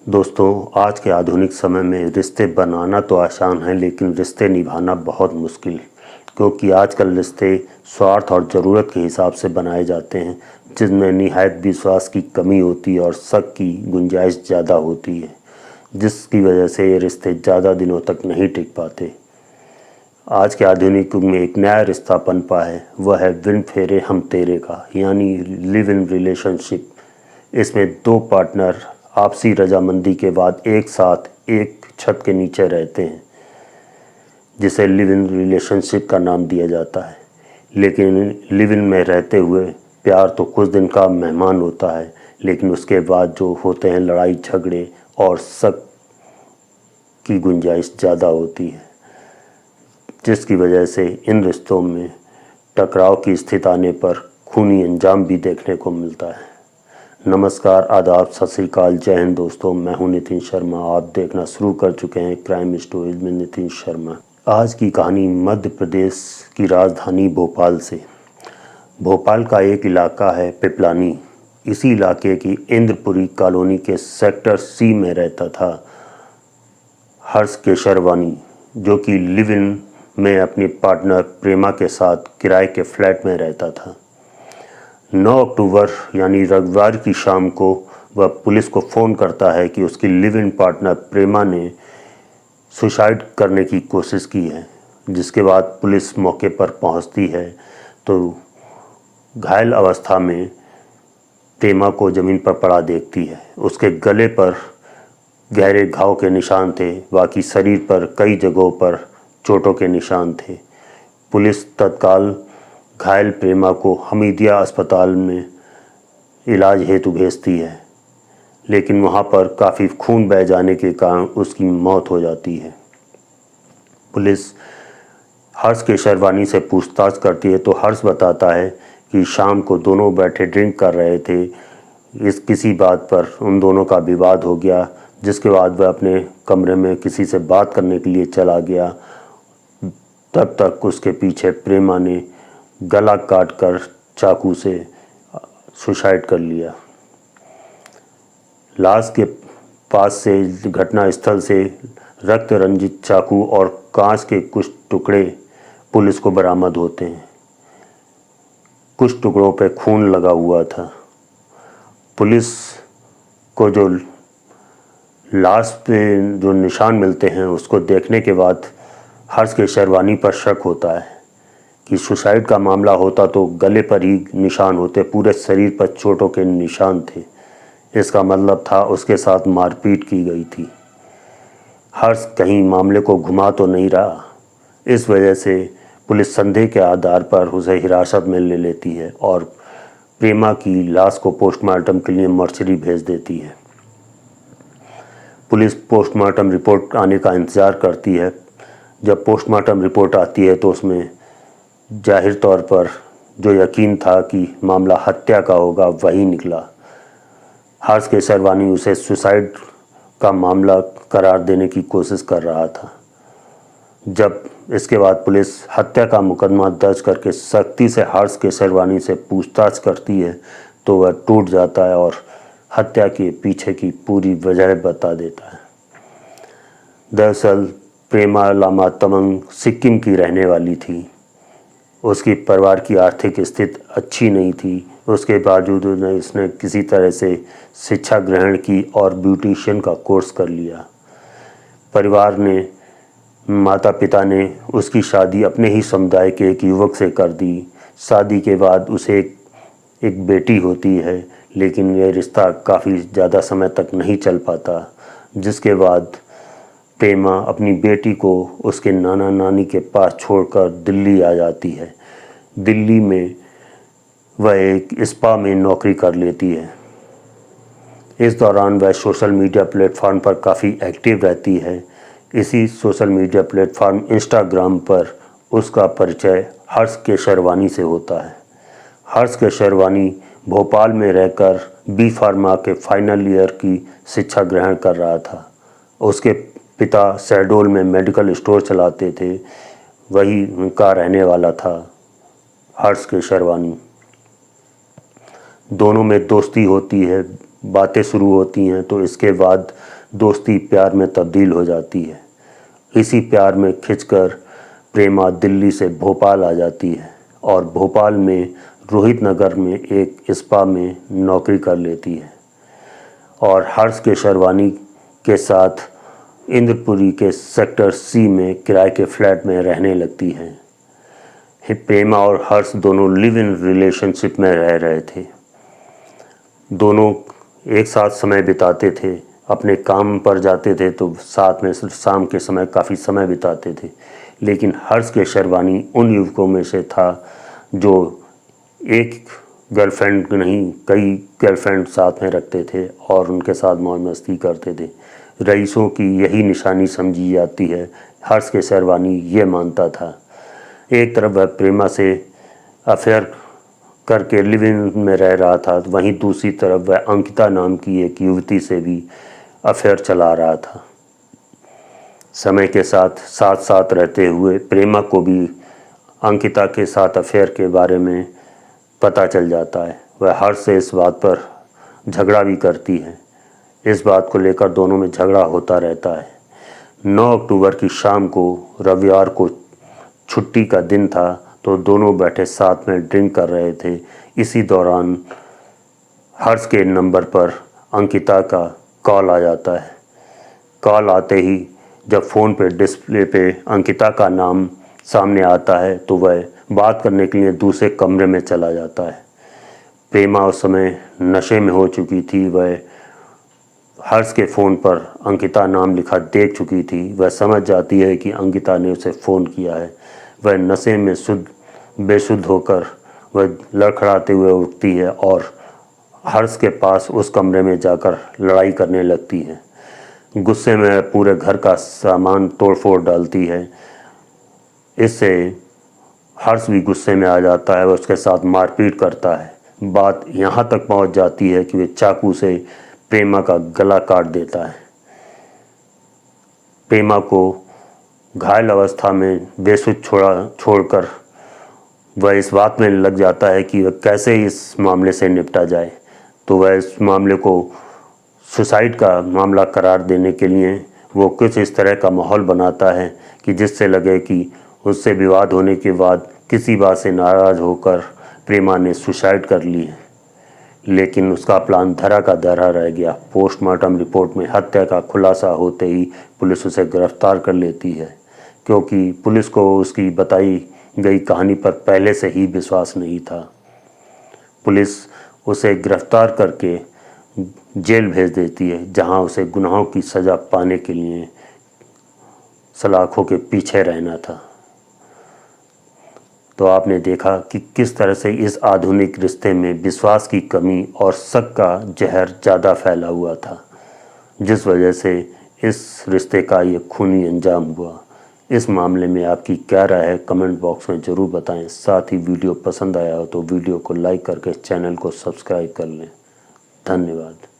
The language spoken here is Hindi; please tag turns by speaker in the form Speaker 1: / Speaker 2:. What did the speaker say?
Speaker 1: दोस्तों, आज के आधुनिक समय में रिश्ते बनाना तो आसान है, लेकिन रिश्ते निभाना बहुत मुश्किल। क्योंकि आजकल रिश्ते स्वार्थ और ज़रूरत के हिसाब से बनाए जाते हैं, जिसमें निहायत विश्वास की कमी होती है और शक की गुंजाइश ज़्यादा होती है, जिसकी वजह से ये रिश्ते ज़्यादा दिनों तक नहीं टिक पाते। आज के आधुनिक युग में एक नया रिश्ता पनपा है, वह है बिन फेरे हम तेरे का, यानी लिव इन रिलेशनशिप। इसमें दो पार्टनर आपसी रजामंदी के बाद एक साथ एक छत के नीचे रहते हैं, जिसे लिव इन रिलेशनशिप का नाम दिया जाता है। लेकिन लिव इन में रहते हुए प्यार तो कुछ दिन का मेहमान होता है, लेकिन उसके बाद जो होते हैं लड़ाई झगड़े और शक की गुंजाइश ज़्यादा होती है, जिसकी वजह से इन रिश्तों में टकराव की स्थिति आने पर खूनी अंजाम भी देखने को मिलता है। नमस्कार, आदाब, सत श्री अकाल, जय हिंद दोस्तों। मैं हूं नितिन शर्मा। आप देखना शुरू कर चुके हैं क्राइम स्टोरीज में नितिन शर्मा। आज की कहानी मध्य प्रदेश की राजधानी भोपाल से। भोपाल का एक इलाका है पिपलानी। इसी इलाके की इंद्रपुरी कॉलोनी के सेक्टर सी में रहता था हर्ष केशरवानी, जो कि लिव इन में अपनी पार्टनर प्रेमा के साथ किराए के फ्लैट में रहता था। 9 अक्टूबर यानी रविवार की शाम को वह पुलिस को फ़ोन करता है कि उसकी लिव इन पार्टनर प्रेमा ने सुसाइड करने की कोशिश की है। जिसके बाद पुलिस मौके पर पहुंचती है तो घायल अवस्था में प्रेमा को ज़मीन पर पड़ा देखती है। उसके गले पर गहरे घाव के निशान थे, बाकी शरीर पर कई जगहों पर चोटों के निशान थे। पुलिस तत्काल घायल प्रेमा को हमीदिया अस्पताल में इलाज हेतु भेजती है, लेकिन वहां पर काफ़ी खून बह जाने के कारण उसकी मौत हो जाती है। पुलिस हर्ष केशरवानी से पूछताछ करती है तो हर्ष बताता है कि शाम को दोनों बैठे ड्रिंक कर रहे थे। इस किसी बात पर उन दोनों का विवाद हो गया, जिसके बाद वह अपने कमरे में किसी से बात करने के लिए चला गया। तब तक उसके पीछे प्रेमा ने गला काटकर चाकू से सुसाइड कर लिया। लाश के पास से घटनास्थल से रक्त रंजित चाकू और कांच के कुछ टुकड़े पुलिस को बरामद होते हैं। कुछ टुकड़ों पे खून लगा हुआ था। पुलिस को जो लाश पे जो निशान मिलते हैं उसको देखने के बाद हर्ष केशरवानी पर शक होता है कि सुसाइड का मामला होता तो गले पर ही निशान होते, पूरे शरीर पर चोटों के निशान थे। इसका मतलब था उसके साथ मारपीट की गई थी। हर्ष कहीं मामले को घुमा तो नहीं रहा। इस वजह से पुलिस संदेह के आधार पर उसे हिरासत में ले लेती है और प्रेमा की लाश को पोस्टमार्टम के लिए मर्चरी भेज देती है। पुलिस पोस्टमार्टम रिपोर्ट आने का इंतज़ार करती है। जब पोस्टमार्टम रिपोर्ट आती है तो उसमें जाहिर तौर पर जो यकीन था कि मामला हत्या का होगा वही निकला। हर्ष केशरवानी उसे सुसाइड का मामला करार देने की कोशिश कर रहा था। जब इसके बाद पुलिस हत्या का मुकदमा दर्ज करके सख्ती से हर्ष केशरवानी से पूछताछ करती है तो वह टूट जाता है और हत्या के पीछे की पूरी वजह बता देता है। दरअसल प्रेमा लामा तमंग सिक्किम की रहने वाली थी। उसकी परिवार की आर्थिक स्थिति अच्छी नहीं थी। उसके बावजूद उसने किसी तरह से शिक्षा ग्रहण की और ब्यूटिशियन का कोर्स कर लिया। परिवार ने, माता पिता ने उसकी शादी अपने ही समुदाय के एक युवक से कर दी। शादी के बाद उसे एक बेटी होती है, लेकिन यह रिश्ता काफ़ी ज़्यादा समय तक नहीं चल पाता। जिसके बाद प्रेमा अपनी बेटी को उसके नाना नानी के पास छोड़कर दिल्ली आ जाती है। दिल्ली में वह एक स्पा में नौकरी कर लेती है। इस दौरान वह सोशल मीडिया प्लेटफॉर्म पर काफ़ी एक्टिव रहती है। इसी सोशल मीडिया प्लेटफॉर्म इंस्टाग्राम पर उसका परिचय हर्ष केशरवानी से होता है। हर्ष केशरवानी भोपाल में रहकर बी फार्मा के फाइनल ईयर की शिक्षा ग्रहण कर रहा था। उसके पिता शहडोल में मेडिकल स्टोर चलाते थे, वही उनका रहने वाला था हर्ष केशरवानी। दोनों में दोस्ती होती है। बातें शुरू होती हैं तो इसके बाद दोस्ती प्यार में तब्दील हो जाती है। इसी प्यार में खिंचकर प्रेमा दिल्ली से भोपाल आ जाती है और भोपाल में रोहित नगर में एक स्पा में नौकरी कर लेती है और हर्ष के शेरवानी के साथ इंद्रपुरी के सेक्टर सी में किराए के फ्लैट में रहने लगती है। प्रेमा और हर्ष दोनों लिव इन रिलेशनशिप में रह रहे थे। दोनों एक साथ समय बिताते थे, अपने काम पर जाते थे तो साथ में शाम के समय काफ़ी समय बिताते थे। लेकिन हर्ष के शेरवानी उन युवकों में से था जो एक गर्लफ्रेंड नहीं कई गर्लफ्रेंड साथ में रखते थे और उनके साथ मौज मस्ती करते थे। रईसों की यही निशानी समझी जाती है। हर्ष के शेरवानी ये मानता था। एक तरफ वह प्रेमा से अफेयर करके लिव इन में रह रहा था, वहीं दूसरी तरफ वह अंकिता नाम की एक युवती से भी अफेयर चला रहा था। समय के साथ साथ रहते हुए प्रेमा को भी अंकिता के साथ अफेयर के बारे में पता चल जाता है। वह हर्ष से इस बात पर झगड़ा भी करती है। इस बात को लेकर दोनों में झगड़ा होता रहता है। 9 अक्टूबर की शाम को, रविवार को छुट्टी का दिन था, तो दोनों बैठे साथ में ड्रिंक कर रहे थे। इसी दौरान हर्ष के नंबर पर अंकिता का कॉल आ जाता है। कॉल आते ही जब फ़ोन पे डिस्प्ले पे अंकिता का नाम सामने आता है तो वह बात करने के लिए दूसरे कमरे में चला जाता है। प्रेमा उस समय नशे में हो चुकी थी। वह हर्ष के फ़ोन पर अंकिता नाम लिखा देख चुकी थी। वह समझ जाती है कि अंकिता ने उसे फ़ोन किया है। वह नशे में बेसुध होकर वह लड़खड़ाते हुए उठती है और हर्ष के पास उस कमरे में जाकर लड़ाई करने लगती है। गुस्से में पूरे घर का सामान तोड़-फोड़ डालती है। इससे हर्ष भी गुस्से में आ जाता है। वह उसके साथ मारपीट करता है। बात यहाँ तक पहुँच जाती है कि वह चाकू से प्रेमा का गला काट देता है। प्रेमा को घायल अवस्था में बेसुध छोड़कर वह इस बात में लग जाता है कि वह कैसे इस मामले से निपटा जाए। तो वह इस मामले को सुसाइड का मामला करार देने के लिए वो कुछ इस तरह का माहौल बनाता है कि जिससे लगे कि उससे विवाद होने के बाद किसी बात से नाराज़ होकर प्रेमा ने सुसाइड कर ली है। लेकिन उसका प्लान धरा का धरा रह गया। पोस्टमार्टम रिपोर्ट में हत्या का खुलासा होते ही पुलिस उसे गिरफ्तार कर लेती है, क्योंकि पुलिस को उसकी बताई गई कहानी पर पहले से ही विश्वास नहीं था। पुलिस उसे गिरफ्तार करके जेल भेज देती है, जहां उसे गुनाहों की सज़ा पाने के लिए सलाखों के पीछे रहना था। तो आपने देखा कि किस तरह से इस आधुनिक रिश्ते में विश्वास की कमी और शक का जहर ज़्यादा फैला हुआ था, जिस वजह से इस रिश्ते का ये खूनी अंजाम हुआ। इस मामले में आपकी क्या राय है, कमेंट बॉक्स में ज़रूर बताएं। साथ ही वीडियो पसंद आया हो तो वीडियो को लाइक करके चैनल को सब्सक्राइब कर लें। धन्यवाद।